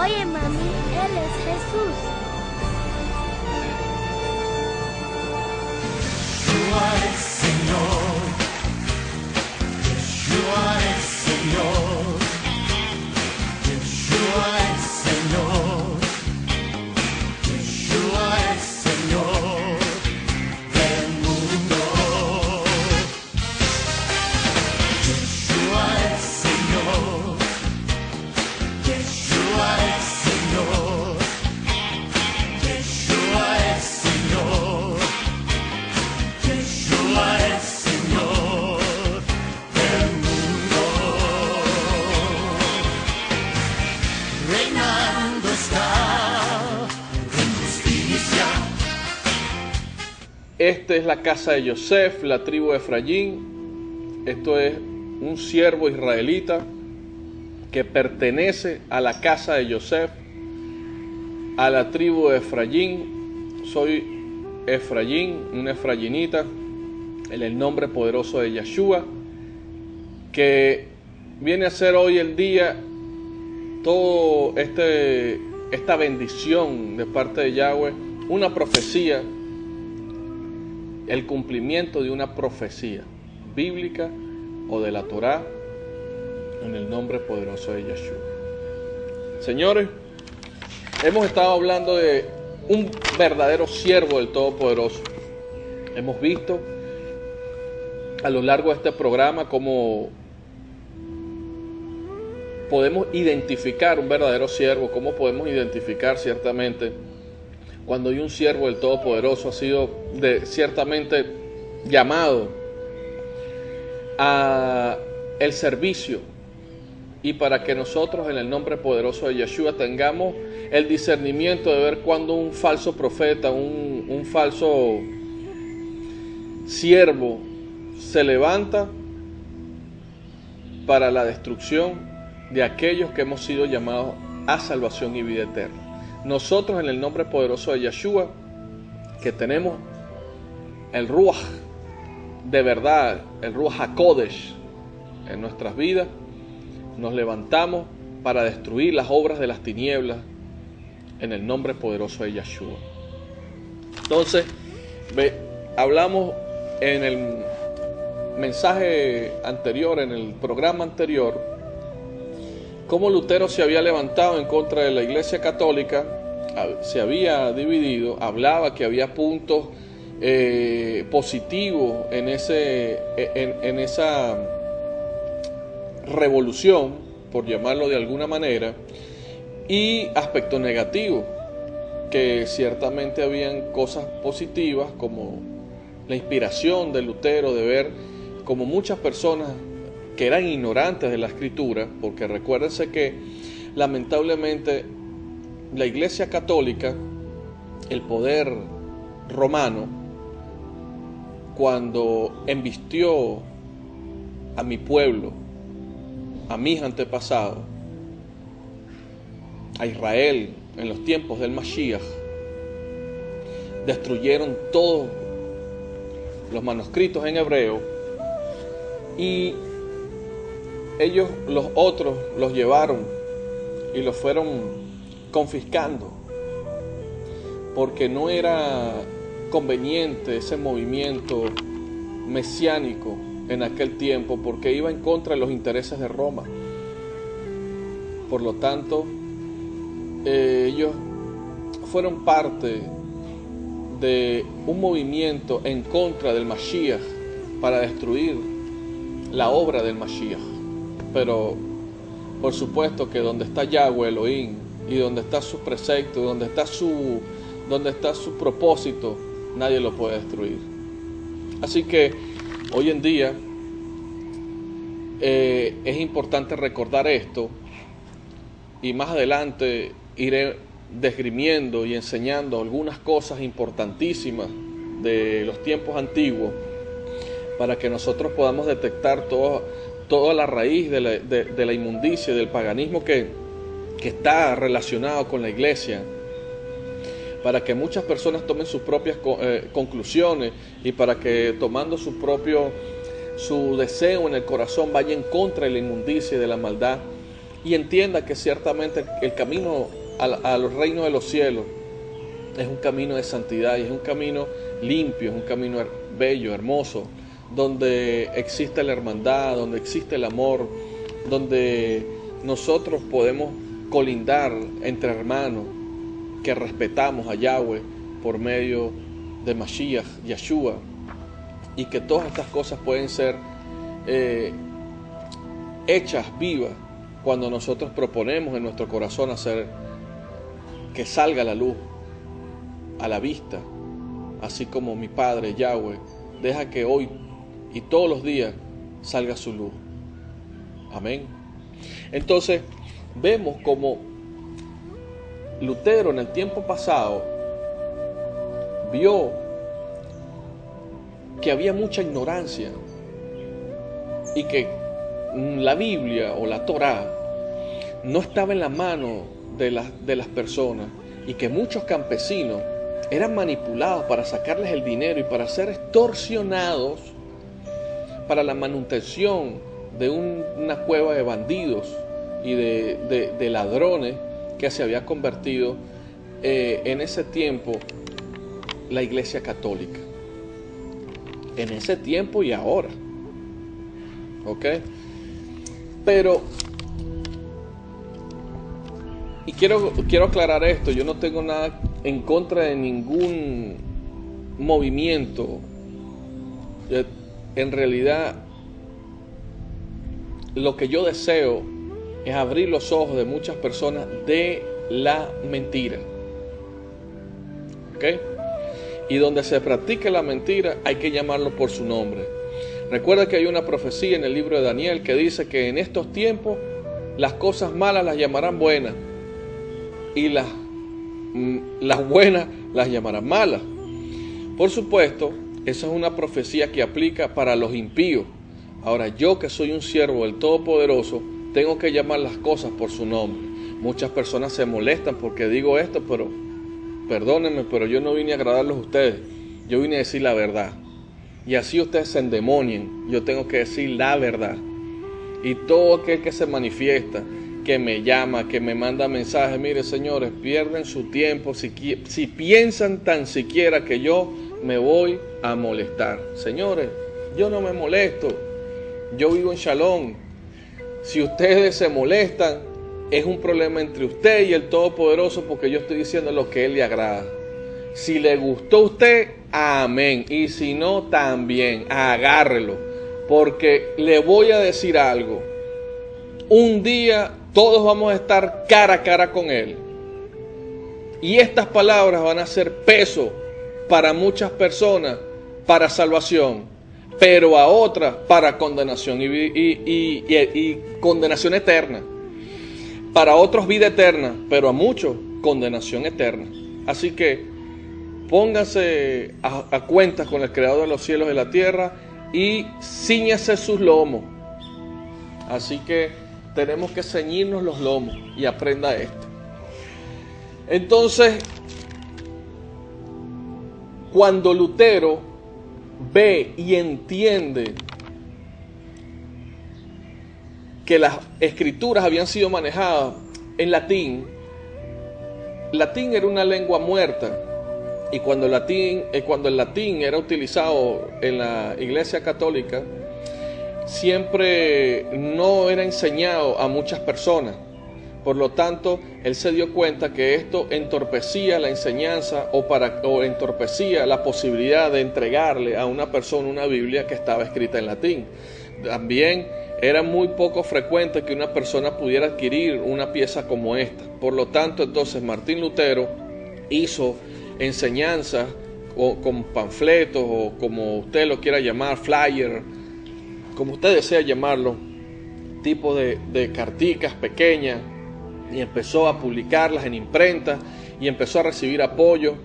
Oye, mami, Él es Jesús. Yeshua es Señor. Yeshua es Señor. Yeshua es Señor. Yeshua es Señor del mundo. Yeshua es Señor. Yeshua es Señor. Yeshua es Señor. Yeshua es Señor del mundo. Reinando está en justicia. Esta es la casa de Yosef, la tribu de Efraín. Esto es un siervo israelita que pertenece a la casa de Yosef, a la tribu de Efraín. Soy Efraín, una efraínita, en el nombre poderoso de Yeshua, que viene a ser hoy el día todo esta bendición de parte de Yahweh, una profecía, el cumplimiento de una profecía bíblica o de la Torá, en el nombre poderoso de Yeshua. Señores, hemos estado hablando de un verdadero siervo del Todopoderoso. Hemos visto a lo largo de este programa cómo podemos identificar un verdadero siervo, cómo podemos identificar ciertamente cuando hay un siervo del Todopoderoso ha sido ciertamente llamado a el servicio, y para que nosotros en el nombre poderoso de Yeshua tengamos el discernimiento de ver cuando un falso profeta, un falso siervo se levanta para la destrucción de aquellos que hemos sido llamados a salvación y vida eterna. Nosotros en el nombre poderoso de Yeshua, que tenemos el Ruach de verdad, el Ruach HaKodesh en nuestras vidas, nos levantamos para destruir las obras de las tinieblas en el nombre poderoso de Yeshua. Entonces, hablamos en el mensaje anterior, en el programa anterior, cómo Lutero se había levantado en contra de la Iglesia Católica, se había dividido, hablaba que había puntos positivos en esa revolución, por llamarlo de alguna manera, y aspectos negativos, que ciertamente habían cosas positivas como la inspiración de Lutero de ver como muchas personas que eran ignorantes de la Escritura, porque recuérdense que lamentablemente la Iglesia Católica, el poder romano, cuando embistió a mi pueblo, a mis antepasados, a Israel en los tiempos del Mashiach, destruyeron todos los manuscritos en hebreo, y ellos los otros los llevaron y los fueron confiscando, porque no era conveniente ese movimiento mesiánico en aquel tiempo, porque iba en contra de los intereses de Roma. Por lo tanto, ellos fueron parte de un movimiento en contra del Mashiach para destruir la obra del Mashiach. Pero por supuesto que donde está Yahweh Elohim, y donde está su precepto, donde está su propósito, nadie lo puede destruir. Así que hoy en día es importante recordar esto, y más adelante iré desgrimiendo y enseñando algunas cosas importantísimas de los tiempos antiguos, para que nosotros podamos detectar toda la raíz de la inmundicia y del paganismo que está relacionado con la iglesia, para que muchas personas tomen sus propias conclusiones, y para que tomando su deseo en el corazón vaya en contra de la inmundicia y de la maldad y entienda que ciertamente el camino al reino de los cielos es un camino de santidad y es un camino limpio, es un camino bello, hermoso, donde existe la hermandad, donde existe el amor, donde nosotros podemos colindar entre hermanos que respetamos a Yahweh por medio de Mashiach, Yeshua, y que todas estas cosas pueden ser hechas vivas cuando nosotros proponemos en nuestro corazón hacer que salga la luz a la vista, así como mi Padre Yahweh deja que hoy y todos los días salga su luz. Amén. Entonces vemos como Lutero en el tiempo pasado vio que había mucha ignorancia y que la Biblia o la Torá no estaba en la mano de las personas, y que muchos campesinos eran manipulados para sacarles el dinero y para ser extorsionados para la manutención de una cueva de bandidos y de ladrones que se había convertido en ese tiempo la Iglesia Católica. En ese tiempo y ahora. ¿Ok? Pero, y quiero aclarar esto, yo no tengo nada en contra de ningún movimiento. En realidad, lo que yo deseo es abrir los ojos de muchas personas de la mentira. ¿Ok? Y donde se practique la mentira hay que llamarlo por su nombre. Recuerda que hay una profecía en el libro de Daniel que dice que en estos tiempos las cosas malas las llamarán buenas y las buenas las llamarán malas. Por supuesto, esa es una profecía que aplica para los impíos. Ahora, yo que soy un siervo del Todopoderoso, tengo que llamar las cosas por su nombre. Muchas personas se molestan porque digo esto, pero perdónenme, pero yo no vine a agradarlos a ustedes. Yo vine a decir la verdad. Y así ustedes se endemonien, yo tengo que decir la verdad. Y todo aquel que se manifiesta, que me llama, que me manda mensajes, mire señores, pierden su tiempo si piensan tan siquiera que yo me voy a molestar. Señores, yo no me molesto, yo vivo en Shalom. Si ustedes se molestan, es un problema entre usted y el Todopoderoso, porque yo estoy diciendo lo que Él le agrada. Si le gustó a usted, amén. Y si no, también, agárrelo. Porque le voy a decir algo. Un día todos vamos a estar cara a cara con Él. Y estas palabras van a ser peso para muchas personas, para salvación, pero a otras para condenación y condenación eterna. Para otros vida eterna, pero a muchos condenación eterna. Así que póngase a cuentas con el Creador de los cielos y la tierra y cíñase sus lomos. Así que tenemos que ceñirnos los lomos y aprenda esto. Entonces, cuando Lutero ve y entiende que las escrituras habían sido manejadas en latín, latín era una lengua muerta. Y cuando el latín era utilizado en la Iglesia Católica, siempre no era enseñado a muchas personas. Por lo tanto, él se dio cuenta que esto entorpecía la enseñanza o entorpecía la posibilidad de entregarle a una persona una Biblia que estaba escrita en latín. También era muy poco frecuente que una persona pudiera adquirir una pieza como esta. Por lo tanto, entonces Martín Lutero hizo enseñanzas con panfletos o como usted lo quiera llamar, flyer, como usted desea llamarlo, tipo de carticas pequeñas, y empezó a publicarlas en imprenta y empezó a recibir apoyo,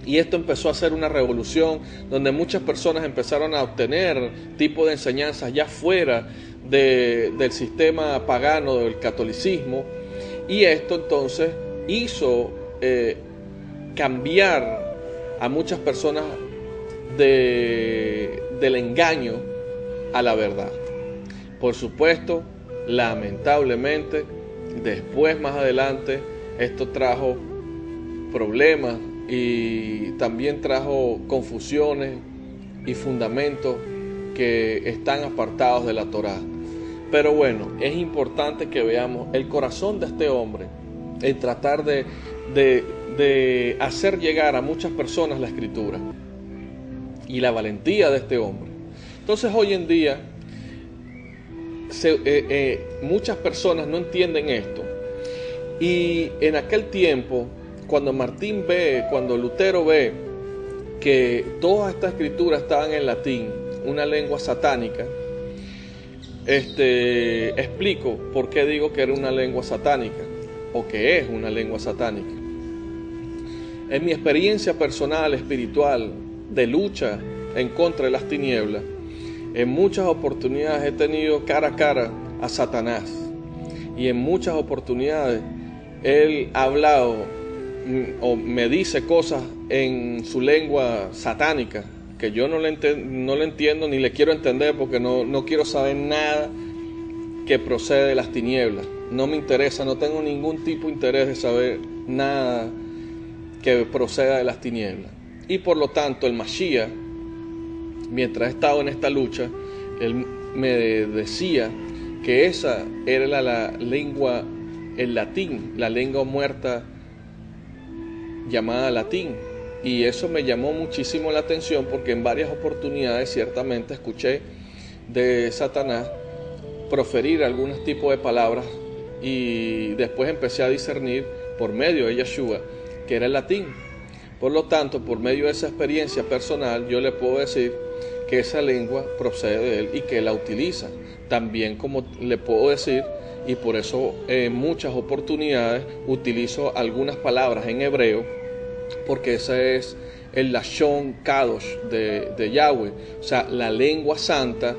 y esto empezó a hacer una revolución donde muchas personas empezaron a obtener tipo de enseñanzas ya fuera del sistema pagano del catolicismo, y esto entonces hizo cambiar a muchas personas del engaño a la verdad. Por supuesto, lamentablemente, Después, más adelante, esto trajo problemas y también trajo confusiones y fundamentos que están apartados de la Torá. Pero bueno, es importante que veamos el corazón de este hombre en tratar de hacer llegar a muchas personas la Escritura y la valentía de este hombre. Entonces hoy en día muchas personas no entienden esto, y en aquel tiempo cuando Lutero ve que todas estas escrituras estaban en latín, una lengua satánica, explico por qué digo que era una lengua satánica o que es una lengua satánica. En mi experiencia personal, espiritual, de lucha en contra de las tinieblas, en muchas oportunidades he tenido cara a cara a Satanás, y en muchas oportunidades él ha hablado o me dice cosas en su lengua satánica que yo no le entiendo ni le quiero entender, porque no quiero saber nada que procede de las tinieblas. No me interesa, no tengo ningún tipo de interés de saber nada que proceda de las tinieblas. Y por lo tanto el Mashiach, mientras he estado en esta lucha, él me decía que esa era la lengua, el latín, la lengua muerta llamada latín. Y eso me llamó muchísimo la atención, porque en varias oportunidades ciertamente escuché de Satanás proferir algunos tipos de palabras, y después empecé a discernir por medio de Yeshua que era el latín. Por lo tanto, por medio de esa experiencia personal, yo le puedo decir que esa lengua procede de él y que él la utiliza. También, como le puedo decir, y por eso en muchas oportunidades utilizo algunas palabras en hebreo, porque ese es el Lashon Kadosh de Yahweh, o sea, la lengua santa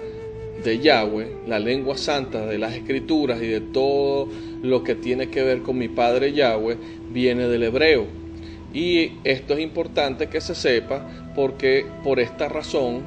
de Yahweh, la lengua santa de las escrituras y de todo lo que tiene que ver con mi Padre Yahweh, viene del hebreo. Y esto es importante que se sepa, porque por esta razón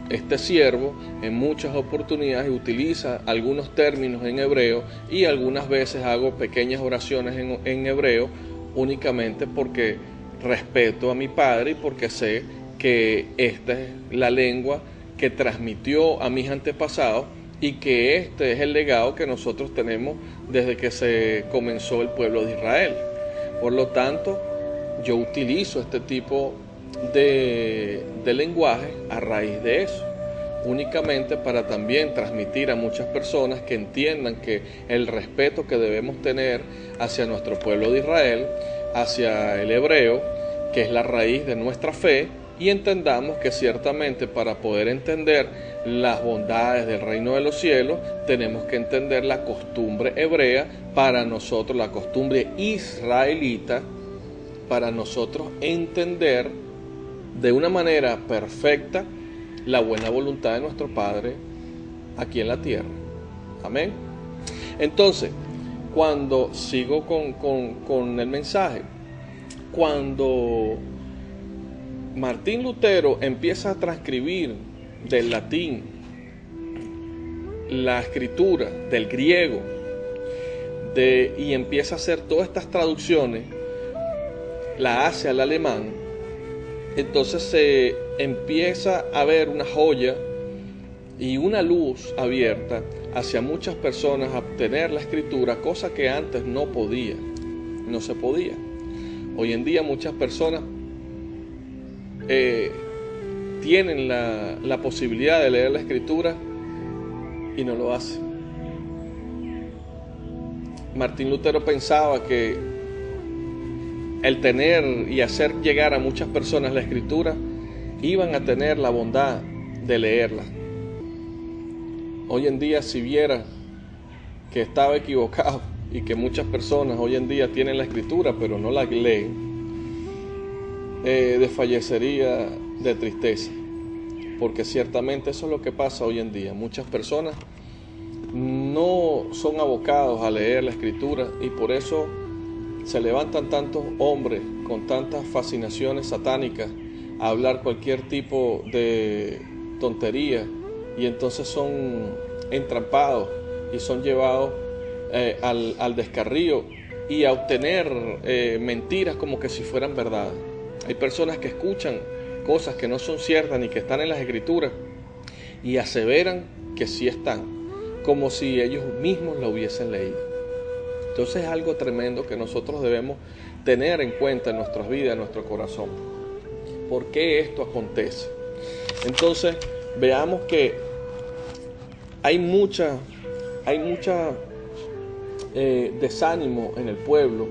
este siervo en muchas oportunidades utiliza algunos términos en hebreo, y algunas veces hago pequeñas oraciones en hebreo, únicamente porque respeto a mi Padre y porque sé que esta es la lengua que transmitió a mis antepasados, y que este es el legado que nosotros tenemos desde que se comenzó el pueblo de Israel. Por lo tanto, yo utilizo este tipo de lenguaje a raíz de eso, únicamente para también transmitir a muchas personas que entiendan que el respeto que debemos tener hacia nuestro pueblo de Israel, hacia el hebreo, que es la raíz de nuestra fe, y entendamos que ciertamente para poder entender las bondades del reino de los cielos, tenemos que entender la costumbre hebrea para nosotros, la costumbre israelita, para nosotros entender de una manera perfecta la buena voluntad de nuestro Padre aquí en la tierra. Amén. Entonces, cuando sigo con el mensaje, cuando Martín Lutero empieza a transcribir del latín la escritura, del griego, y empieza a hacer todas estas traducciones, la hace al alemán, entonces se empieza a ver una joya y una luz abierta hacia muchas personas a obtener la escritura, cosa que antes no se podía. Hoy en día muchas personas tienen la posibilidad de leer la escritura y no lo hacen. Martín Lutero pensaba que el tener y hacer llegar a muchas personas la escritura, iban a tener la bondad de leerla. Hoy en día, si viera que estaba equivocado y que muchas personas hoy en día tienen la escritura pero no la leen, desfallecería de tristeza, porque ciertamente eso es lo que pasa hoy en día. Muchas personas no son abocados a leer la escritura, y por eso se levantan tantos hombres con tantas fascinaciones satánicas a hablar cualquier tipo de tontería, y entonces son entrampados y son llevados al descarrío y a obtener mentiras como que si fueran verdad. Hay personas que escuchan cosas que no son ciertas ni que están en las Escrituras y aseveran que sí están, como si ellos mismos la hubiesen leído. Entonces es algo tremendo que nosotros debemos tener en cuenta en nuestras vidas, en nuestro corazón. ¿Por qué esto acontece? Entonces veamos que hay mucha desánimo en el pueblo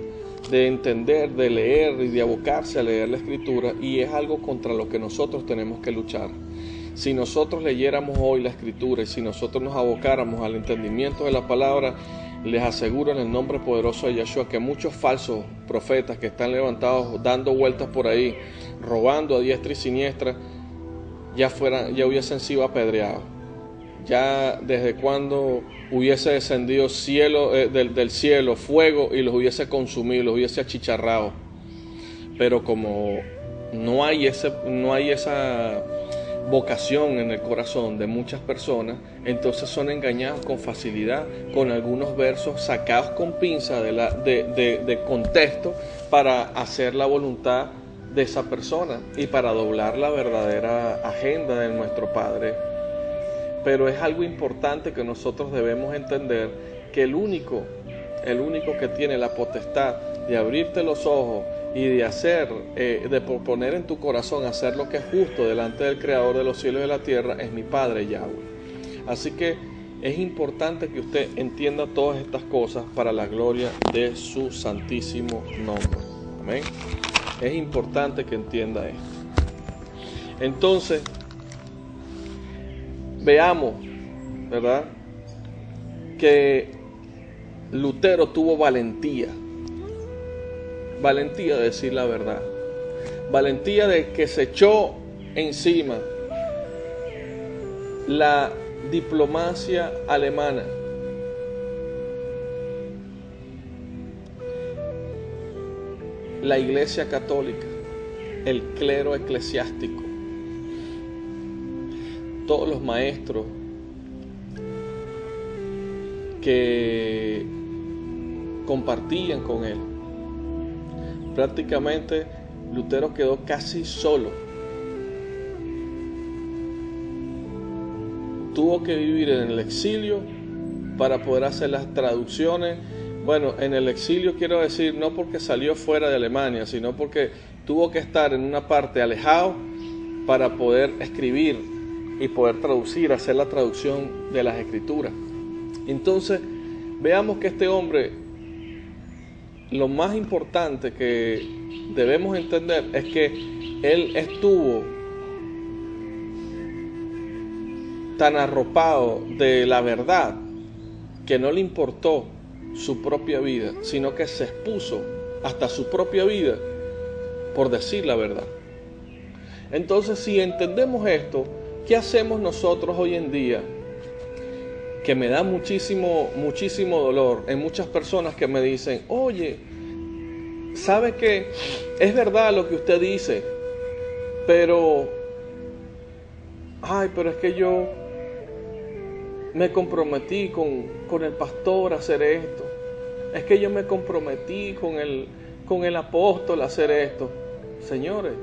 de entender, de leer y de abocarse a leer la Escritura, y es algo contra lo que nosotros tenemos que luchar. Si nosotros leyéramos hoy la Escritura y si nosotros nos abocáramos al entendimiento de la palabra, les aseguro en el nombre poderoso de Yeshua que muchos falsos profetas que están levantados dando vueltas por ahí, robando a diestra y siniestra, ya hubiesen sido apedreados. Ya desde cuando hubiese descendido del cielo fuego y los hubiese consumido, los hubiese achicharrado. Pero como no hay esa vocación en el corazón de muchas personas, entonces son engañados con facilidad con algunos versos sacados con pinza de contexto para hacer la voluntad de esa persona y para doblar la verdadera agenda de nuestro Padre. Pero es algo importante que nosotros debemos entender, que el único que tiene la potestad de abrirte los ojos y de poner en tu corazón hacer lo que es justo delante del Creador de los cielos y de la tierra es mi Padre Yahweh. Así que es importante que usted entienda todas estas cosas para la gloria de su santísimo nombre. Amén. Es importante que entienda esto. Entonces, veamos, ¿verdad?, que Lutero tuvo valentía de decir la verdad, valentía de que se echó encima la diplomacia alemana, la Iglesia Católica, el clero eclesiástico, todos los maestros que compartían con él. Prácticamente Lutero quedó casi solo. Tuvo que vivir en el exilio para poder hacer las traducciones. Bueno, en el exilio quiero decir no porque salió fuera de Alemania, sino porque tuvo que estar en una parte alejado para poder escribir y poder traducir, hacer la traducción de las Escrituras. Entonces, veamos que este hombre, lo más importante que debemos entender es que él estuvo tan arropado de la verdad que no le importó su propia vida, sino que se expuso hasta su propia vida por decir la verdad. Entonces, si entendemos esto, ¿qué hacemos nosotros hoy en día? Que me da muchísimo dolor en muchas personas que me dicen: oye, ¿sabe qué? Es verdad lo que usted dice, pero es que yo me comprometí con el pastor a hacer esto. Es que yo me comprometí con el apóstol a hacer esto. Señores,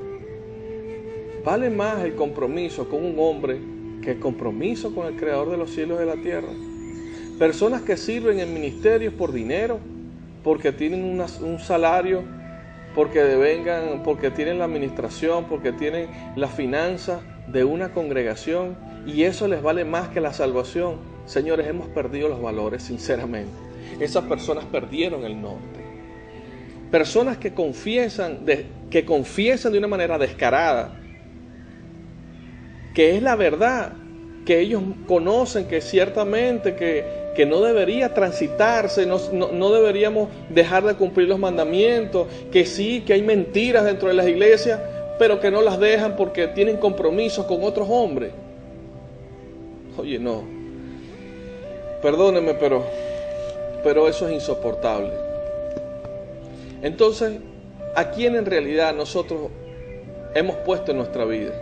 vale más el compromiso con un hombre que el compromiso con el Creador de los cielos y de la tierra. Personas que sirven en ministerios por dinero, porque tienen un salario, porque tienen la administración, porque tienen la finanza de una congregación, y eso les vale más que la salvación. Señores, hemos perdido los valores, sinceramente. Esas personas perdieron el norte. Personas que confiesan de una manera descarada que es la verdad, que ellos conocen que ciertamente que no debería transitarse, no deberíamos dejar de cumplir los mandamientos, que sí, que hay mentiras dentro de las iglesias, pero que no las dejan porque tienen compromisos con otros hombres. Oye, no, perdónenme, pero eso es insoportable. Entonces, ¿a quién en realidad nosotros hemos puesto en nuestra vida?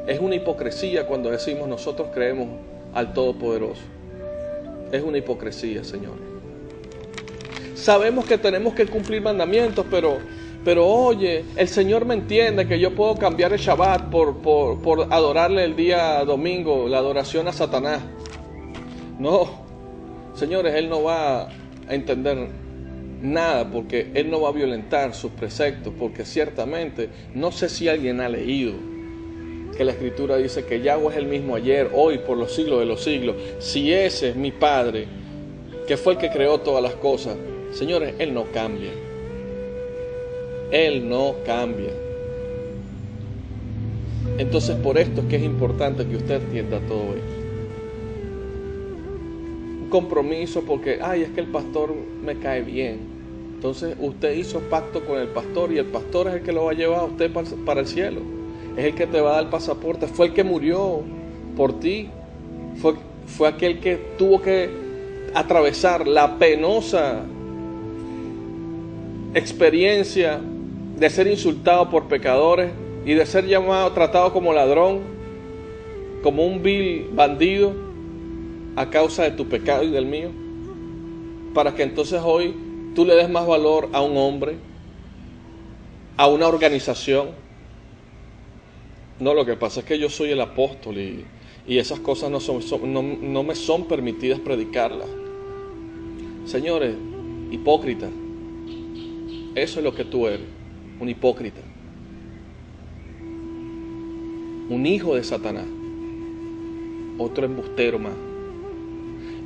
Es una hipocresía cuando decimos nosotros creemos al Todopoderoso. Es una hipocresía, señores. sabemos que tenemos que cumplir mandamientos, pero oye, el Señor me entiende que yo puedo cambiar el Shabbat por adorarle el día domingo, la adoración a Satanás. No, señores, Él no va a entender nada, porque Él no va a violentar sus preceptos, porque ciertamente, no sé si alguien ha leído que la Escritura dice que Yahweh es el mismo ayer, hoy, por los siglos de los siglos. Si ese es mi Padre, que fue el que creó todas las cosas, señores, Él no cambia. Él no cambia. Entonces, por esto es que es importante que usted entienda todo esto. Un compromiso porque, es que el pastor me cae bien. Entonces, usted hizo pacto con el pastor y el pastor es el que lo va a llevar a usted para el cielo. Es el que te va a dar el pasaporte. Fue el que murió por ti. Fue aquel que tuvo que atravesar la penosa experiencia de ser insultado por pecadores y de ser tratado como ladrón, como un vil bandido a causa de tu pecado y del mío, para que entonces hoy tú le des más valor a un hombre, a una organización. No, lo que pasa es que yo soy el apóstol y esas cosas no me son permitidas predicarlas. Señores, hipócritas, eso es lo que tú eres, un hipócrita, un hijo de Satanás, otro embustero más.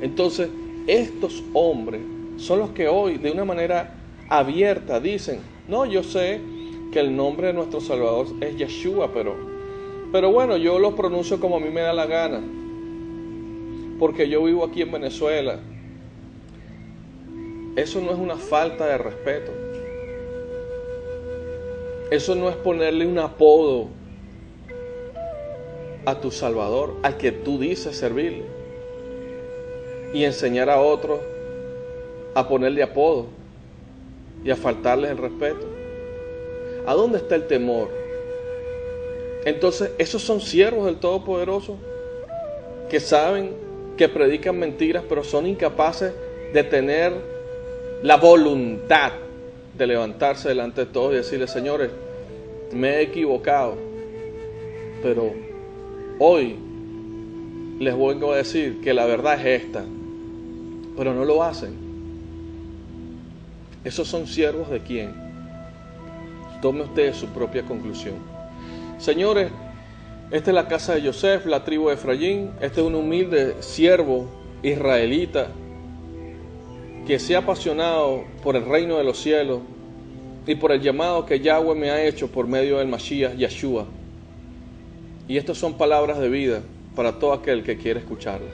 Entonces, estos hombres son los que hoy, de una manera abierta, dicen, no, yo sé que el nombre de nuestro Salvador es Yeshua, pero bueno, yo lo pronuncio como a mí me da la gana, porque yo vivo aquí en Venezuela. Eso no es una falta de respeto. Eso no es ponerle un apodo a tu Salvador, al que tú dices servirle, y enseñar a otros a ponerle apodo y a faltarles el respeto. ¿A dónde está el temor? Entonces, esos son siervos del Todopoderoso que saben que predican mentiras, pero son incapaces de tener la voluntad de levantarse delante de todos y decirle, señores, me he equivocado, pero hoy les vengo a decir que la verdad es esta, pero no lo hacen. ¿Esos son siervos de quién? Tome usted su propia conclusión. Señores, esta es la casa de Yosef, la tribu de Efraín. Este es un humilde siervo israelita que se ha apasionado por el reino de los cielos y por el llamado que Yahweh me ha hecho por medio del Mashiach Yeshua. Y estas son palabras de vida para todo aquel que quiere escucharlas.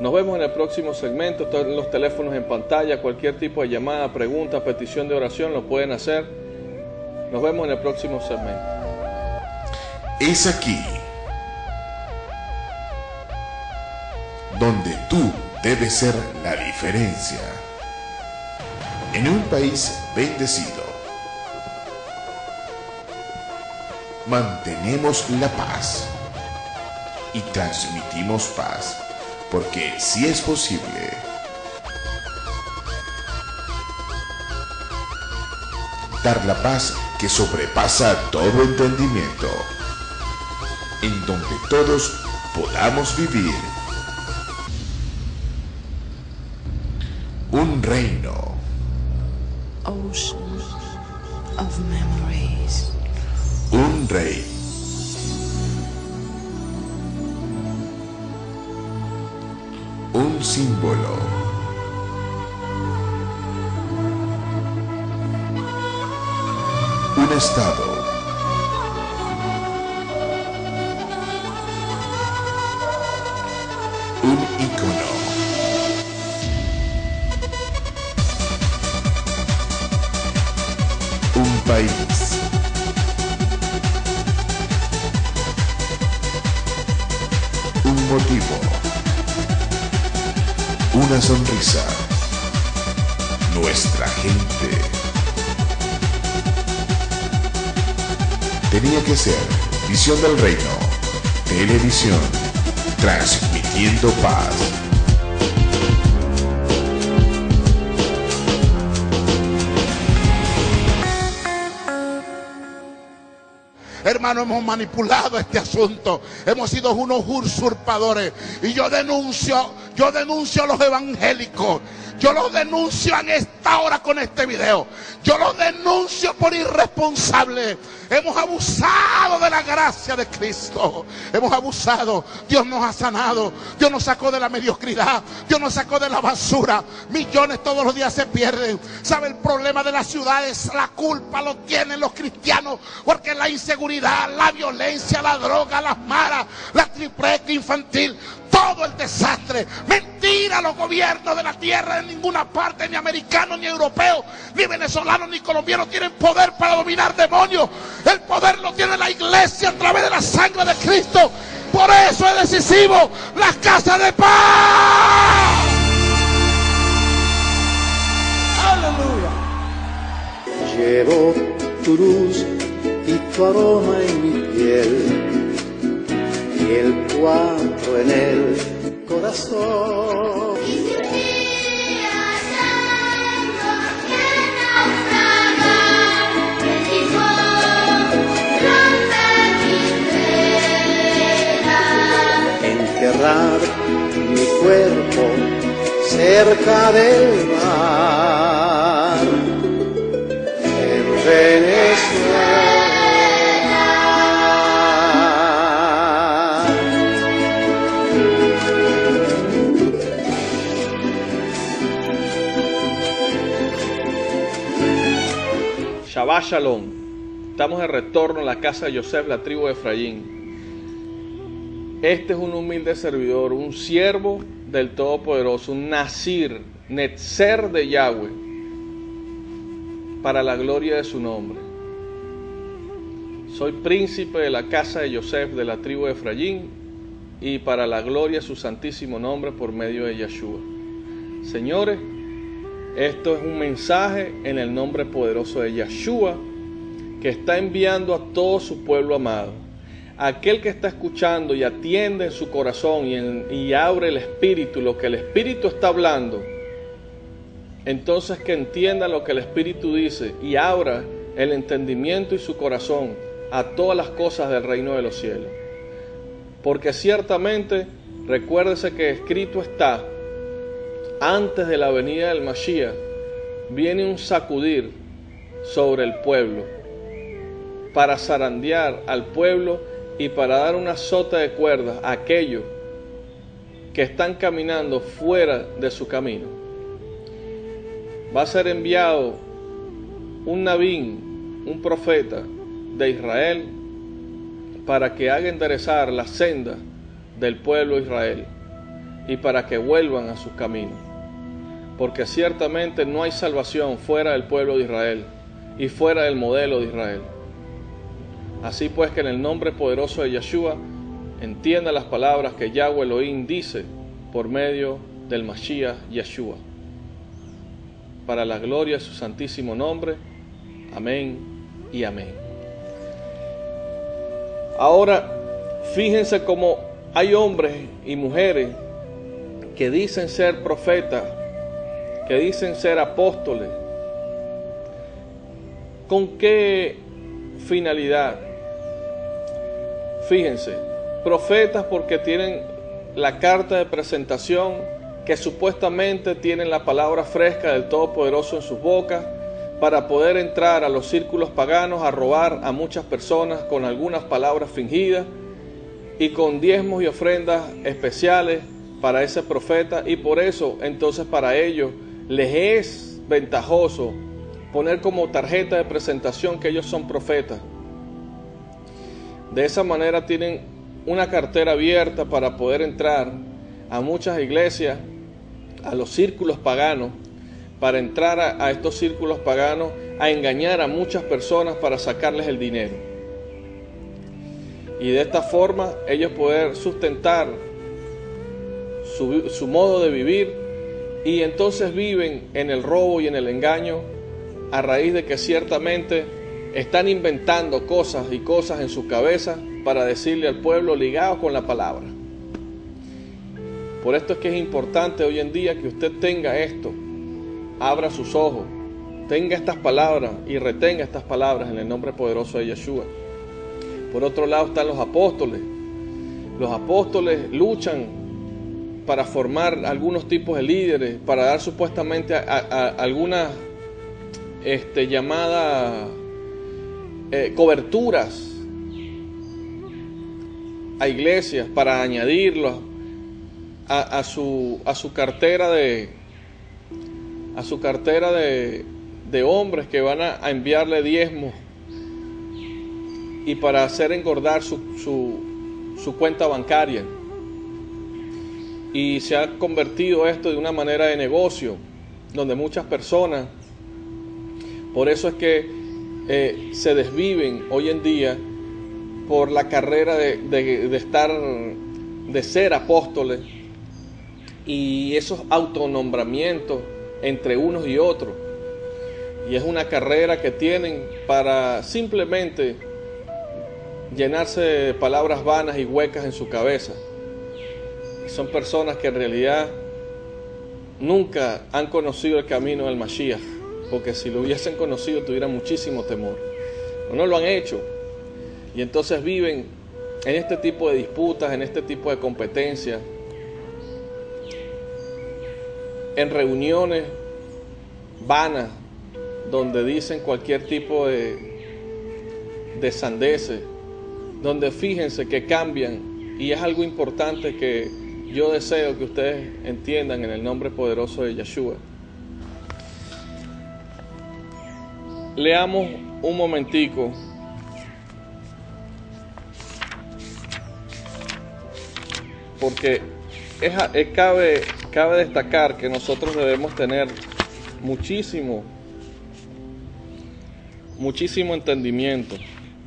Nos vemos en el próximo segmento. Están los teléfonos en pantalla. Cualquier tipo de llamada, pregunta, petición de oración lo pueden hacer. Nos vemos en el próximo segmento. Es aquí donde tú debes ser la diferencia. En un país bendecido, mantenemos la paz y transmitimos paz, porque si es posible, dar la paz que sobrepasa todo entendimiento, en donde todos podamos vivir un reino, Ocean of memories. un rey, un símbolo, un estado, un ícono, un país, un motivo, una sonrisa, nuestra gente. Tenía que ser Visión del Reino, televisión, transmitiendo paz. hermano, hemos manipulado este asunto. Hemos sido unos usurpadores. Y yo denuncio a los evangélicos. Yo los denuncio en esta hora con este video. Yo los denuncio por irresponsables. Hemos abusado de la gracia de Cristo. Hemos abusado. Dios nos ha sanado. Dios nos sacó de la mediocridad. Dios nos sacó de la basura. Millones todos los días se pierden. ¿Sabe? El problema de las ciudades, la culpa lo tienen los cristianos. Porque la inseguridad, la violencia, la droga, las maras, la tripleta infantil, todo el desastre. Mentira, los gobiernos de la tierra en ninguna parte, ni americanos, ni europeos, ni venezolanos, ni colombianos tienen poder para dominar demonios. El poder lo tiene la iglesia a través de la sangre de Cristo. Por eso es decisivo las casas de paz. ¡Aleluya! Llevo tu luz y tu aroma en mi piel y el 4 en el corazón. Y si un día santo que naufraga, el mismo rompe mi vela. Enterrar mi cuerpo cerca del mar en Venezuela. Shabbat Shalom. Estamos de retorno a la casa de Yosef, la tribu de Efraín. Este es un humilde servidor, un siervo del Todopoderoso, un Nazir, Netzer de Yahweh, para la gloria de su nombre. Soy príncipe de la casa de Yosef, de la tribu de Efraín, y para la gloria de su santísimo nombre por medio de Yeshua. Señores, esto es un mensaje en el nombre poderoso de Yeshua, que está enviando a todo su pueblo amado. Aquel que está escuchando y atiende en su corazón y abre el espíritu, lo que el espíritu está hablando, entonces que entienda lo que el espíritu dice y abra el entendimiento y su corazón a todas las cosas del reino de los cielos. Porque ciertamente, recuérdese que escrito está, antes de la venida del Mashiach, viene un sacudir sobre el pueblo, para zarandear al pueblo y para dar una sota de cuerdas a aquellos que están caminando fuera de su camino. Va a ser enviado un Nabín, un profeta de Israel, para que haga enderezar la senda del pueblo de Israel y para que vuelvan a sus caminos. Porque ciertamente no hay salvación fuera del pueblo de Israel y fuera del modelo de Israel. Así pues, que en el nombre poderoso de Yeshua entienda las palabras que Yahweh Elohim dice por medio del Mashiach Yeshua, para la gloria de su santísimo nombre. Amén y amén. Ahora, fíjense cómo hay hombres y mujeres que dicen ser profetas, que dicen ser apóstoles. ¿Con qué finalidad? Fíjense, profetas porque tienen la carta de presentación, que supuestamente tienen la palabra fresca del Todopoderoso en sus bocas, para poder entrar a los círculos paganos a robar a muchas personas con algunas palabras fingidas y con diezmos y ofrendas especiales para ese profeta. Y por eso entonces para ellos les es ventajoso poner como tarjeta de presentación que ellos son profetas. De esa manera tienen una cartera abierta para poder entrar a muchas iglesias, a los círculos paganos, para entrar a estos círculos paganos, a engañar a muchas personas para sacarles el dinero. Y de esta forma ellos poder sustentar su modo de vivir, y entonces viven en el robo y en el engaño, a raíz de que ciertamente están inventando cosas y cosas en su cabeza para decirle al pueblo ligado con la palabra. Por esto es que es importante hoy en día que usted tenga esto, abra sus ojos, tenga estas palabras y retenga estas palabras en el nombre poderoso de Yeshua. Por otro lado están los apóstoles. Los apóstoles luchan para formar algunos tipos de líderes, para dar supuestamente a algunas llamadas coberturas a iglesias, para añadirlos a su cartera de hombres que van a enviarle diezmos y para hacer engordar su cuenta bancaria. Y se ha convertido esto de una manera de negocio, donde muchas personas, por eso es que se desviven hoy en día por la carrera de ser apóstoles, y esos autonombramientos entre unos y otros. Y es una carrera que tienen para simplemente llenarse de palabras vanas y huecas en su cabeza. Y son personas que en realidad nunca han conocido el camino del Mashiach, porque si lo hubiesen conocido tuvieran muchísimo temor. O no lo han hecho. Y entonces viven en este tipo de disputas, en este tipo de competencias, en reuniones vanas, donde dicen cualquier tipo de sandeces, donde fíjense que cambian, y es algo importante que yo deseo que ustedes entiendan en el nombre poderoso de Yeshua. Leamos un momentico porque cabe destacar que nosotros debemos tener muchísimo entendimiento,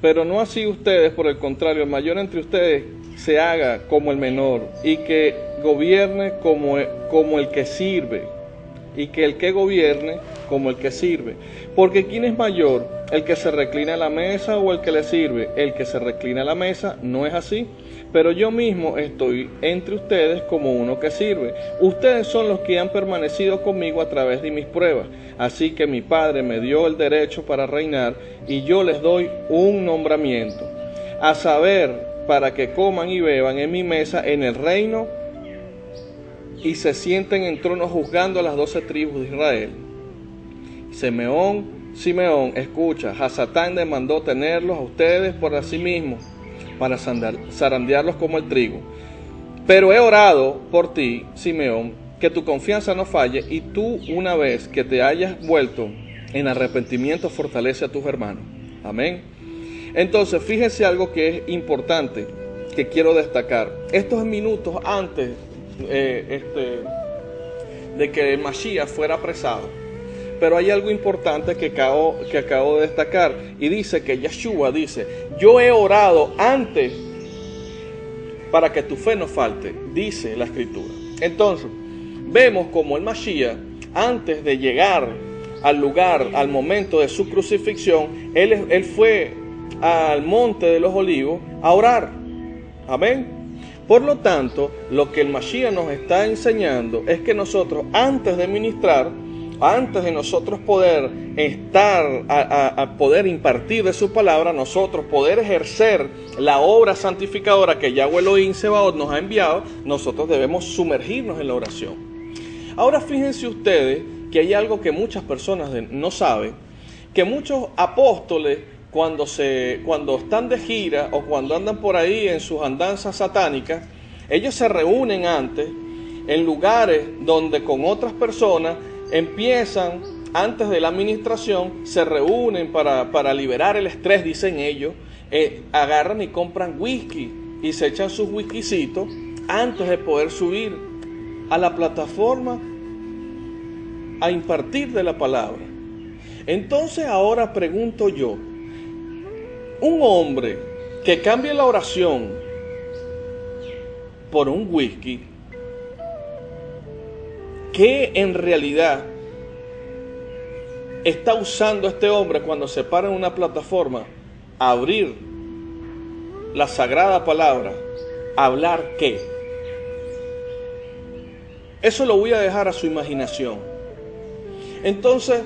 pero no así ustedes. Por el contrario, el mayor entre ustedes se haga como el menor, y que gobierne como el que sirve, y que el que gobierne como el que sirve. Porque ¿quién es mayor? ¿El que se reclina a la mesa o el que le sirve? El que se reclina a la mesa. ¿No es así? Pero yo mismo estoy entre ustedes como uno que sirve. Ustedes son los que han permanecido conmigo a través de mis pruebas. Así que mi Padre me dio el derecho para reinar, y yo les doy un nombramiento, a saber, para que coman y beban en mi mesa en el reino y se sienten en tronos juzgando a las 12 tribus de Israel. Simeón, escucha, Hasatán demandó tenerlos a ustedes por sí mismos, para zarandearlos como el trigo. Pero he orado por ti, Simeón, que tu confianza no falle, y tú, una vez que te hayas vuelto en arrepentimiento, fortalece a tus hermanos. Amén. Entonces, fíjense algo que es importante, que quiero destacar. Estos minutos antes de que el Mashiach fuera apresado, pero hay algo importante que acabo de destacar, y dice que Yeshua dice: yo he orado antes para que tu fe no falte, dice la Escritura. Entonces, vemos como el Mashiach, antes de llegar al lugar, al momento de su crucifixión, él fue al monte de los olivos a orar. Amén. Por lo tanto, lo que el Mashiach nos está enseñando es que nosotros, antes de ministrar, antes de nosotros poder estar, a poder impartir de su palabra, nosotros poder ejercer la obra santificadora que Yahweh Elohim Sebaot nos ha enviado, nosotros debemos sumergirnos en la oración. Ahora fíjense ustedes que hay algo que muchas personas no saben, que muchos apóstoles, cuando están de gira o cuando andan por ahí en sus andanzas satánicas, ellos se reúnen antes en lugares donde con otras personas empiezan, antes de la administración, se reúnen para liberar el estrés, dicen ellos, agarran y compran whisky y se echan sus whiskycitos antes de poder subir a la plataforma a impartir de la palabra. Entonces ahora pregunto yo, un hombre que cambie la oración por un whisky, ¿qué en realidad está usando este hombre cuando se para en una plataforma a abrir la sagrada palabra? ¿A hablar qué? Eso lo voy a dejar a su imaginación. Entonces,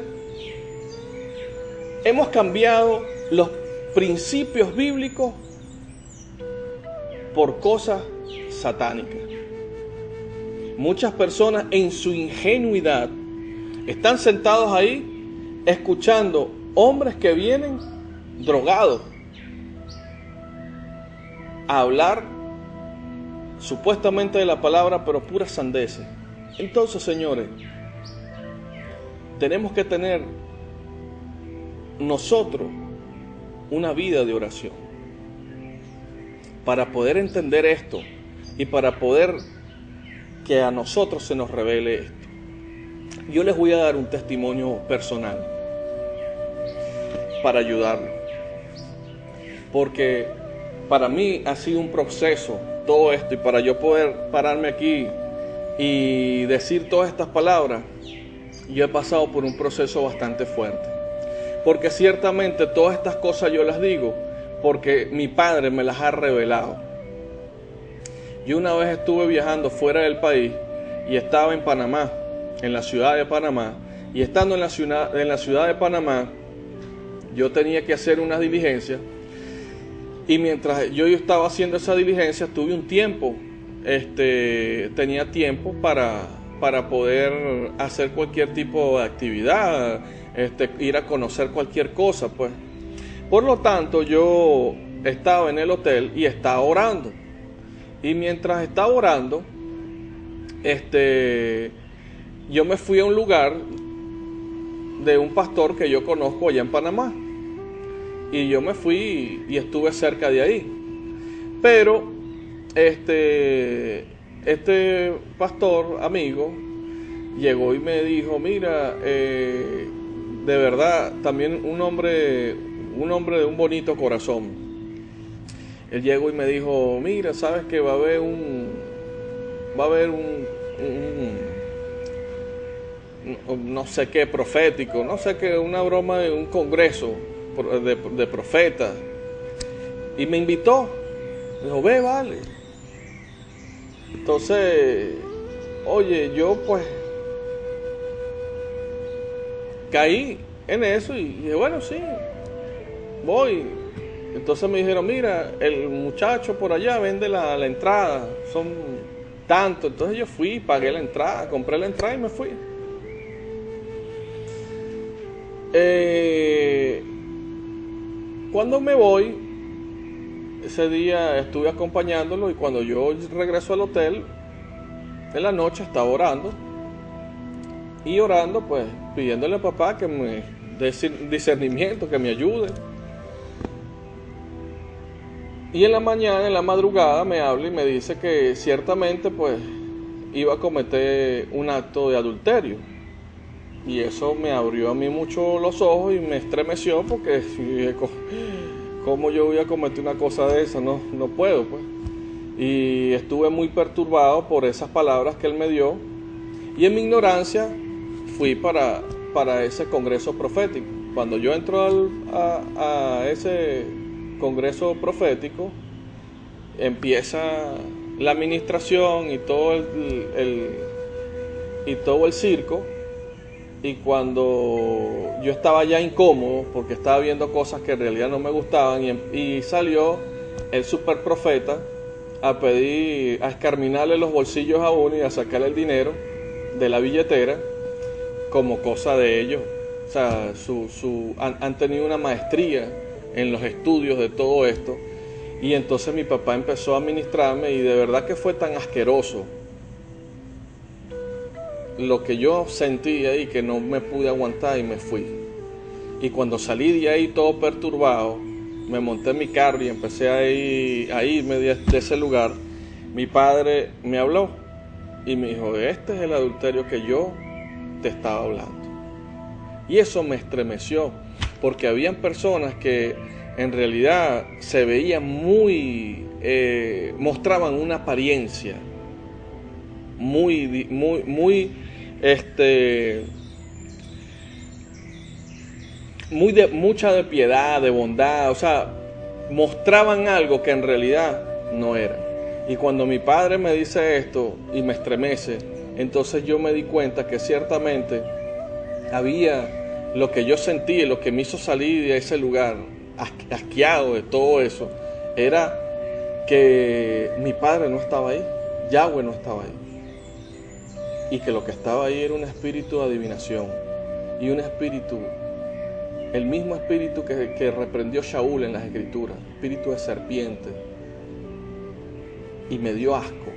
hemos cambiado los principios bíblicos por cosas satánicas. Muchas personas en su ingenuidad están sentados ahí escuchando hombres que vienen drogados a hablar supuestamente de la palabra, pero puras sandeces. Entonces, señores, tenemos que tener nosotros una vida de oración para poder entender esto y para poder que a nosotros se nos revele esto. Yo les voy a dar un testimonio personal para ayudarlos, porque para mí ha sido un proceso todo esto, y para yo poder pararme aquí y decir todas estas palabras, yo he pasado por un proceso bastante fuerte, porque ciertamente todas estas cosas yo las digo porque mi padre me las ha revelado. Yo una vez estuve viajando fuera del país y estaba en Panamá, en la ciudad de Panamá, y estando en la ciudad de Panamá, yo tenía que hacer unas diligencias, y mientras yo estaba haciendo esa diligencia, tuve un tiempo, tenía tiempo para poder hacer cualquier tipo de actividad, ir a conocer cualquier cosa, pues. Por lo tanto, yo estaba en el hotel y estaba orando. Y mientras estaba orando, yo me fui a un lugar de un pastor que yo conozco allá en Panamá. Y yo me fui y estuve cerca de ahí. Pero este pastor amigo llegó y me dijo: mira, de verdad, también un hombre de un bonito corazón. Él llegó y me dijo: mira, sabes que va a haber un no sé qué profético, no sé qué, una broma de un congreso de profetas, y me invitó. Me dijo: ve, vale. Entonces, oye, yo pues caí en eso y dije: bueno, sí, voy. Entonces me dijeron: mira, el muchacho por allá vende la entrada, son tanto. Entonces yo fui, pagué la entrada, compré la entrada y me fui. Cuando me voy, ese día estuve acompañándolo, y cuando yo regreso al hotel, en la noche estaba orando. Y orando, pues, pidiéndole a papá que me dé discernimiento, que me ayude. Y en la mañana, en la madrugada, me habla y me dice que ciertamente, pues, iba a cometer un acto de adulterio. Y eso me abrió a mí mucho los ojos y me estremeció, porque dije: ¿cómo yo voy a cometer una cosa de esa? No puedo, pues. Y estuve muy perturbado por esas palabras que él me dio. Y en mi ignorancia fui para ese congreso profético. Cuando yo entro a ese congreso profético, empieza la administración y todo el circo. Y cuando yo estaba ya incómodo, porque estaba viendo cosas que en realidad no me gustaban, y salió el super profeta a escarminarle los bolsillos a uno y a sacarle el dinero de la billetera como cosa de ellos. O sea, han tenido una maestría en los estudios de todo esto. Y entonces mi papá empezó a administrarme, y de verdad que fue tan asqueroso lo que yo sentí ahí, que no me pude aguantar y me fui. Y cuando salí de ahí todo perturbado, me monté en mi carro y empecé a irme de ese lugar. Mi padre me habló y me dijo: este es el adulterio que yo te estaba hablando. Y eso me estremeció, porque habían personas que en realidad se veían mostraban una apariencia mucha de piedad, de bondad, o sea, mostraban algo que en realidad no era. Y cuando mi padre me dice esto y me estremece, entonces yo me di cuenta que ciertamente había lo que yo sentí, lo que me hizo salir de ese lugar asqueado de todo eso, era que mi padre no estaba ahí, Yahweh no estaba ahí, y que lo que estaba ahí era un espíritu de adivinación, y un espíritu, el mismo espíritu que reprendió Shaul en las escrituras, espíritu de serpiente, y me dio asco,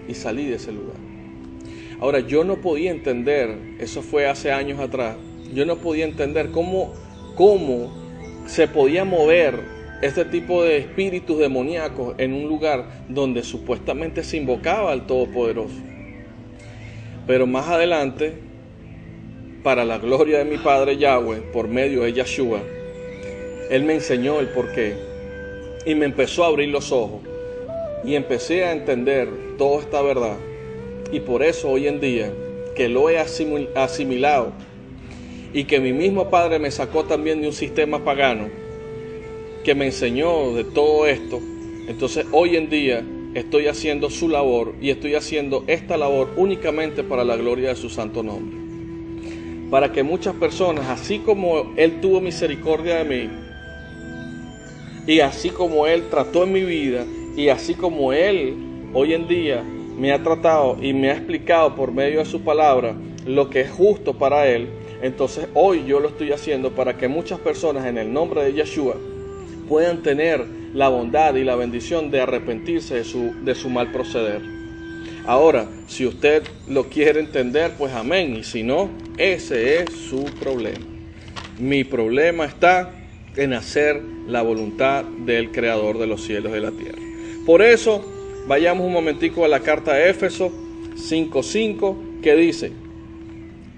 y salí de ese lugar. Ahora, yo no podía entender, eso fue hace años atrás, yo no podía entender cómo se podía mover este tipo de espíritus demoníacos en un lugar donde supuestamente se invocaba al Todopoderoso. Pero más adelante, para la gloria de mi Padre Yahweh, por medio de Yeshua, Él me enseñó el porqué y me empezó a abrir los ojos y empecé a entender toda esta verdad. Y por eso hoy en día, que lo he asimilado y que mi mismo Padre me sacó también de un sistema pagano, que me enseñó de todo esto, entonces hoy en día estoy haciendo su labor y estoy haciendo esta labor únicamente para la gloria de su santo nombre. Para que muchas personas, así como Él tuvo misericordia de mí, y así como Él trató en mi vida, y así como Él hoy en día me ha tratado y me ha explicado por medio de su palabra lo que es justo para Él, entonces hoy yo lo estoy haciendo para que muchas personas en el nombre de Yeshua puedan tener la bondad y la bendición de arrepentirse de su mal proceder. Ahora, si usted lo quiere entender, pues amén, y si no, ese es su problema. Mi problema está en hacer la voluntad del Creador de los cielos y de la tierra. Por eso, vayamos un momentico a la carta de Éfeso 5:5, que dice,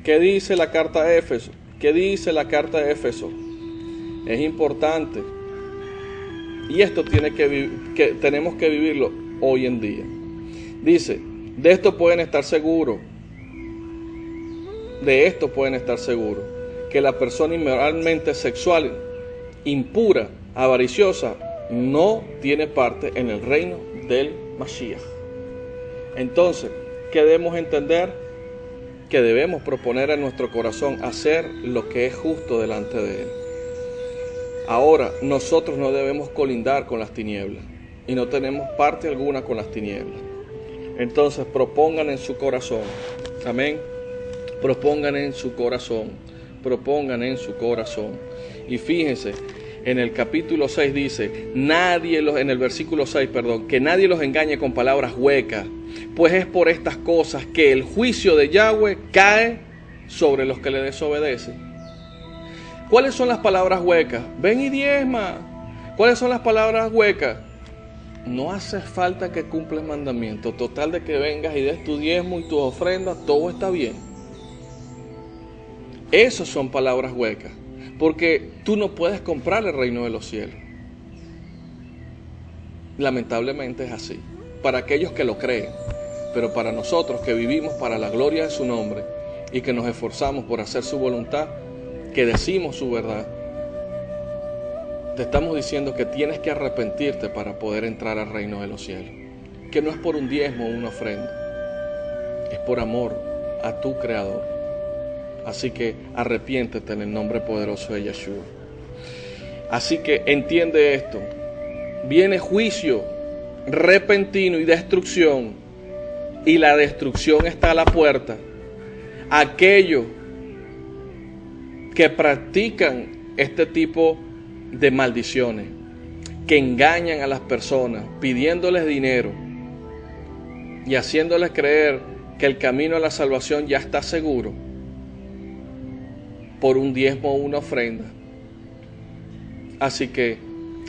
¿qué dice la carta de Éfeso? ¿Qué dice la carta de Éfeso? Es importante. Y esto tenemos que vivirlo hoy en día. Dice, de esto pueden estar seguros, que la persona inmoralmente sexual, impura, avariciosa, no tiene parte en el reino del Mashiach. Entonces, ¿qué debemos entender? Que debemos proponer en nuestro corazón hacer lo que es justo delante de Él. Ahora, nosotros no debemos colindar con las tinieblas y no tenemos parte alguna con las tinieblas. Entonces, propongan en su corazón, amén, propongan en su corazón. Y fíjense, en el capítulo 6 dice, en el versículo 6, que nadie los engañe con palabras huecas, pues es por estas cosas que el juicio de Yahweh cae sobre los que le desobedecen. ¿Cuáles son las palabras huecas? Ven y diezma. ¿Cuáles son las palabras huecas? No hace falta que cumplas mandamientos. Total de que vengas y des tu diezmo y tus ofrendas, todo está bien. Esas son palabras huecas. Porque tú no puedes comprar el reino de los cielos. Lamentablemente es así. Para aquellos que lo creen. Pero para nosotros que vivimos para la gloria de su nombre y que nos esforzamos por hacer su voluntad, que decimos su verdad, te estamos diciendo que tienes que arrepentirte para poder entrar al reino de los cielos. Que no es por un diezmo o una ofrenda, es por amor a tu Creador. Así que arrepiéntete en el nombre poderoso de Yeshua. Así que entiende esto. Viene juicio repentino y destrucción, y la destrucción está a la puerta. Aquellos que practican este tipo de maldiciones, que engañan a las personas pidiéndoles dinero y haciéndoles creer que el camino a la salvación ya está seguro por un diezmo o una ofrenda. Así que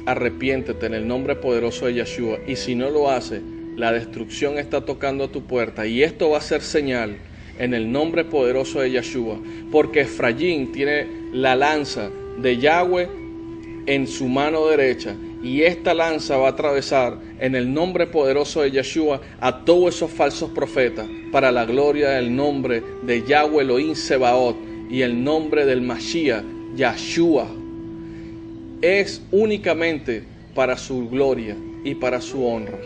arrepiéntete en el nombre poderoso de Yeshua, y si no lo haces, la destrucción está tocando a tu puerta, y esto va a ser señal en el nombre poderoso de Yeshua, porque Efraín tiene la lanza de Yahweh en su mano derecha, y esta lanza va a atravesar en el nombre poderoso de Yeshua a todos esos falsos profetas, para la gloria del nombre de Yahweh Elohim Sebaot y el nombre del Mashiach Yeshua. Es únicamente para su gloria y para su honra,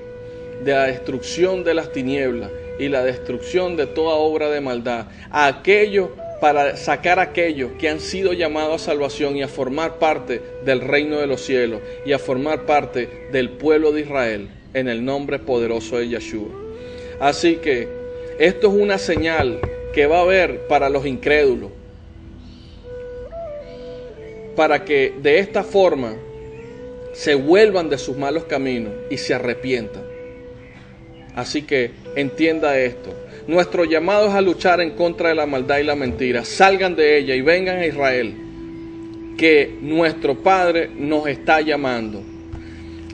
de la destrucción de las tinieblas y la destrucción de toda obra de maldad, a aquellos, para sacar a aquellos que han sido llamados a salvación y a formar parte del reino de los cielos y a formar parte del pueblo de Israel, en el nombre poderoso de Yeshua. Así que esto es una señal que va a haber para los incrédulos, para que de esta forma se vuelvan de sus malos caminos y se arrepientan. Así que entienda esto. Nuestro llamado es a luchar en contra de la maldad y la mentira. Salgan de ella y vengan a Israel, que nuestro Padre nos está llamando.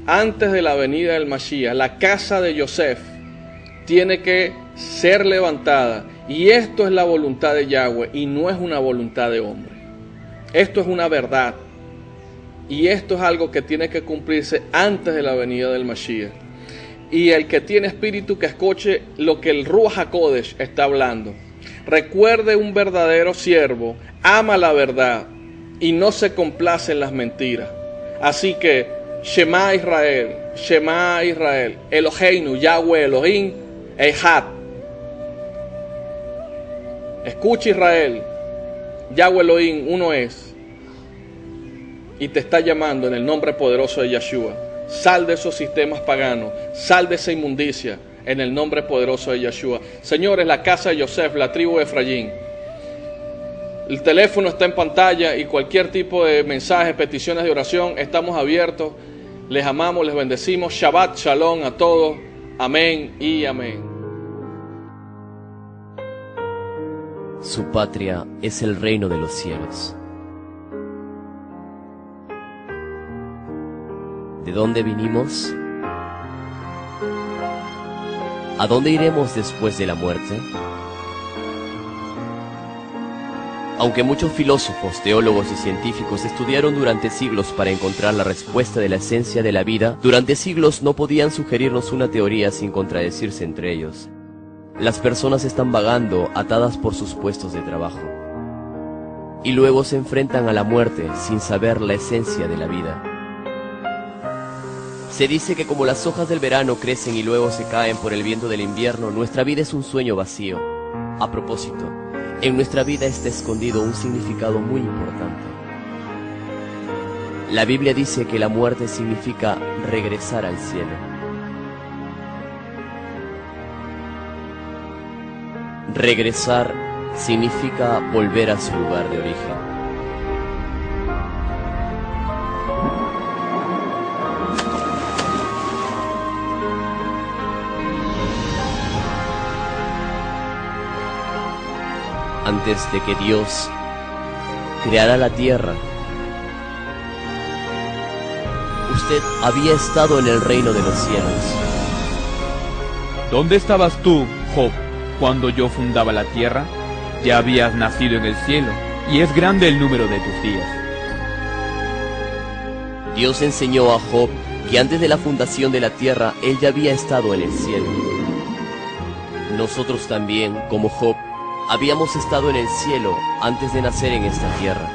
Antes de la venida del Mashiach, la casa de Yosef tiene que ser levantada. Y esto es la voluntad de Yahweh y no es una voluntad de hombre. Esto es una verdad. Y esto es algo que tiene que cumplirse antes de la venida del Mashiach. Y el que tiene espíritu que escuche lo que el Ruach HaKodesh está hablando. Recuerde, un verdadero siervo ama la verdad y no se complace en las mentiras. Así que Shema Israel, Eloheinu, Yahweh Elohim, Echad. Escucha, Israel, Yahweh Elohim, uno es. Y te está llamando en el nombre poderoso de Yeshua. Sal de esos sistemas paganos, sal de esa inmundicia en el nombre poderoso de Yeshua. Señores, la casa de Yosef, la tribu de Efraín. El teléfono está en pantalla y cualquier tipo de mensaje, peticiones de oración, estamos abiertos. Les amamos, les bendecimos. Shabbat Shalom a todos. Amén y amén. Su patria es el reino de los cielos. ¿De dónde vinimos? ¿A dónde iremos después de la muerte? Aunque muchos filósofos, teólogos y científicos estudiaron durante siglos para encontrar la respuesta de la esencia de la vida, durante siglos no podían sugerirnos una teoría sin contradecirse entre ellos. Las personas están vagando atadas por sus puestos de trabajo y luego se enfrentan a la muerte sin saber la esencia de la vida. Se dice que como las hojas del verano crecen y luego se caen por el viento del invierno, nuestra vida es un sueño vacío. A propósito, en nuestra vida está escondido un significado muy importante. La Biblia dice que la muerte significa regresar al cielo. Regresar significa volver a su lugar de origen. Antes de que Dios creara la tierra, usted había estado en el reino de los cielos. ¿Dónde estabas tú, Job, cuando yo fundaba la tierra? Ya habías nacido en el cielo, y es grande el número de tus días. Dios enseñó a Job que antes de la fundación de la tierra, él ya había estado en el cielo. Nosotros también, como Job, habíamos estado en el cielo antes de nacer en esta tierra.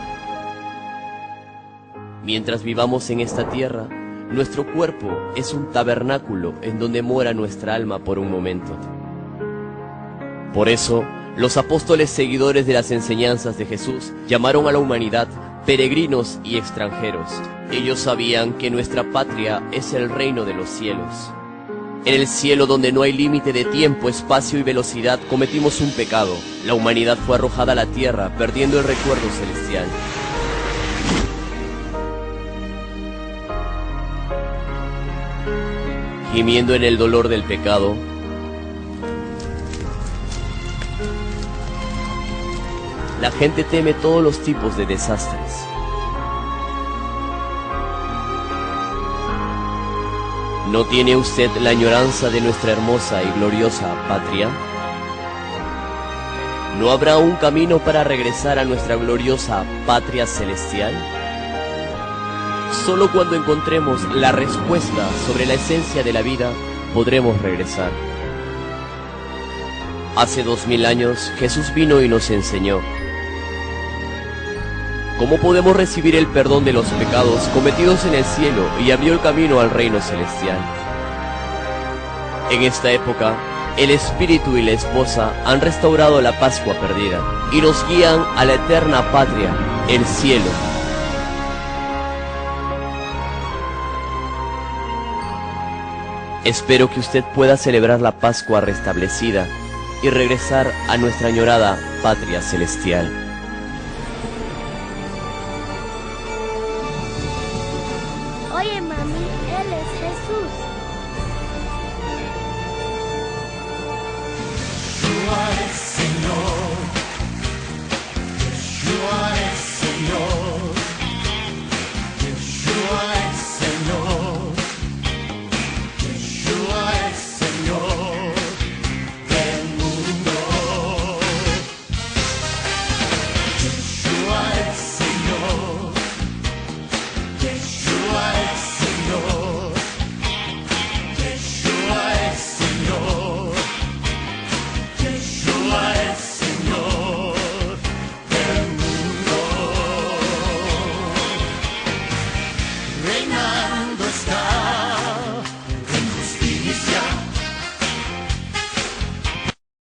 Mientras vivamos en esta tierra, nuestro cuerpo es un tabernáculo en donde mora nuestra alma por un momento. Por eso, los apóstoles seguidores de las enseñanzas de Jesús llamaron a la humanidad peregrinos y extranjeros. Ellos sabían que nuestra patria es el reino de los cielos. En el cielo, donde no hay límite de tiempo, espacio y velocidad, cometimos un pecado. La humanidad fue arrojada a la tierra, perdiendo el recuerdo celestial. Gimiendo en el dolor del pecado, la gente teme todos los tipos de desastres. ¿No tiene usted la añoranza de nuestra hermosa y gloriosa patria? ¿No habrá un camino para regresar a nuestra gloriosa patria celestial? Solo cuando encontremos la respuesta sobre la esencia de la vida, podremos regresar. Hace 2000 años, Jesús vino y nos enseñó cómo podemos recibir el perdón de los pecados cometidos en el cielo y abrió el camino al reino celestial. En esta época, el Espíritu y la Esposa han restaurado la Pascua perdida y nos guían a la eterna patria, el cielo. Espero que usted pueda celebrar la Pascua restablecida y regresar a nuestra añorada patria celestial.